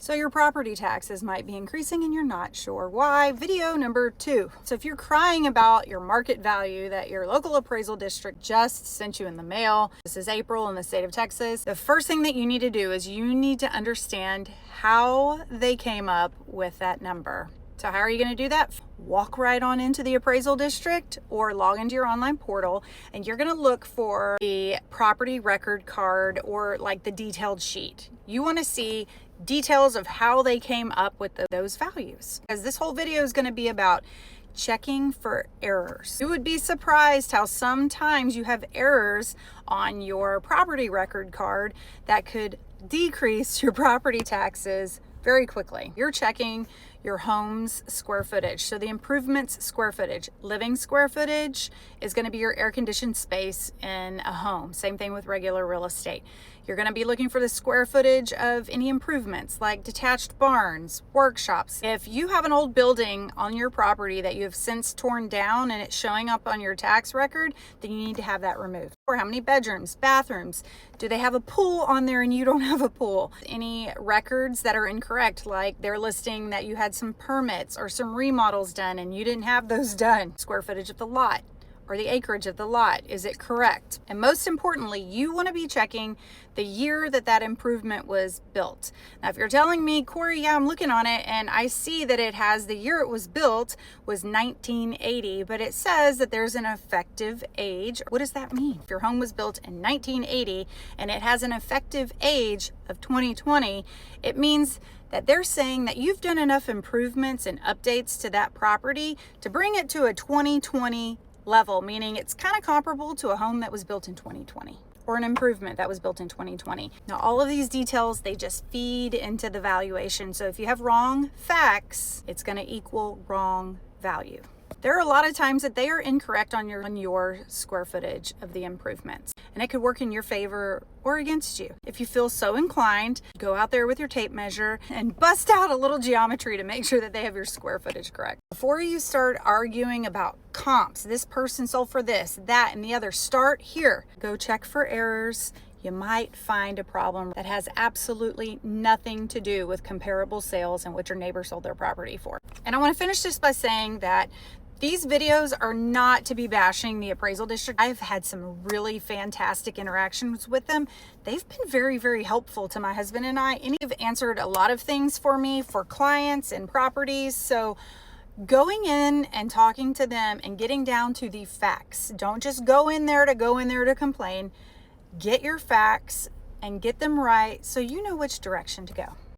So your property taxes might be increasing and you're not sure why. Video number 2. So if you're crying about your market value that your local appraisal district just sent you in the mail, this is April in the state of Texas, the first thing that you need to do is you need to understand how they came up with that number. So how are you going to do that? Walk right on into the appraisal district or log into your online portal, and you're going to look for the property record card or like the detailed sheet. You want to see details of how they came up with those values, because this whole video is going to be about checking for errors. You would be surprised how sometimes you have errors on your property record card that could decrease your property taxes very quickly. You're checking your home's square footage. So the improvements square footage, living square footage is going to be your air conditioned space in a home. Same thing with regular real estate. You're going to be looking for the square footage of any improvements like detached barns, workshops. If you have an old building on your property that you have since torn down and it's showing up on your tax record, then you need to have that removed. Or how many bedrooms, bathrooms? Do they have a pool on there and you don't have a pool? Any records that are incorrect, like they're listing that you had some permits or some remodels done and you didn't have those done. Square footage of the lot or the acreage of the lot, is it correct? And most importantly, you want to be checking the year that that improvement was built. Now, if you're telling me, Corey, yeah, I'm looking on it and I see that it has the year it was built was 1980, but it says that there's an effective age. What does that mean? If your home was built in 1980 and it has an effective age of 2020, it means that they're saying that you've done enough improvements and updates to that property to bring it to a 2020 level, meaning it's kind of comparable to a home that was built in 2020 or an improvement that was built in 2020. Now, all of these details, they just feed into the valuation. So if you have wrong facts, it's going to equal wrong value. There are a lot of times that they are incorrect on your square footage of the improvements, and it could work in your favor or against you. If you feel so inclined, go out there with your tape measure and bust out a little geometry to make sure that they have your square footage correct. Before you start arguing about comps, this person sold for this, that, and the other, start here. Go check for errors. You might find a problem that has absolutely nothing to do with comparable sales and what your neighbor sold their property for. And I want to finish this by saying that these videos are not to be bashing the appraisal district. I've had some really fantastic interactions with them. They've been very, very helpful to my husband and I, and they've answered a lot of things for me, for clients and properties. So going in and talking to them and getting down to the facts. Don't just go in there to complain. Get your facts and get them right so you know which direction to go.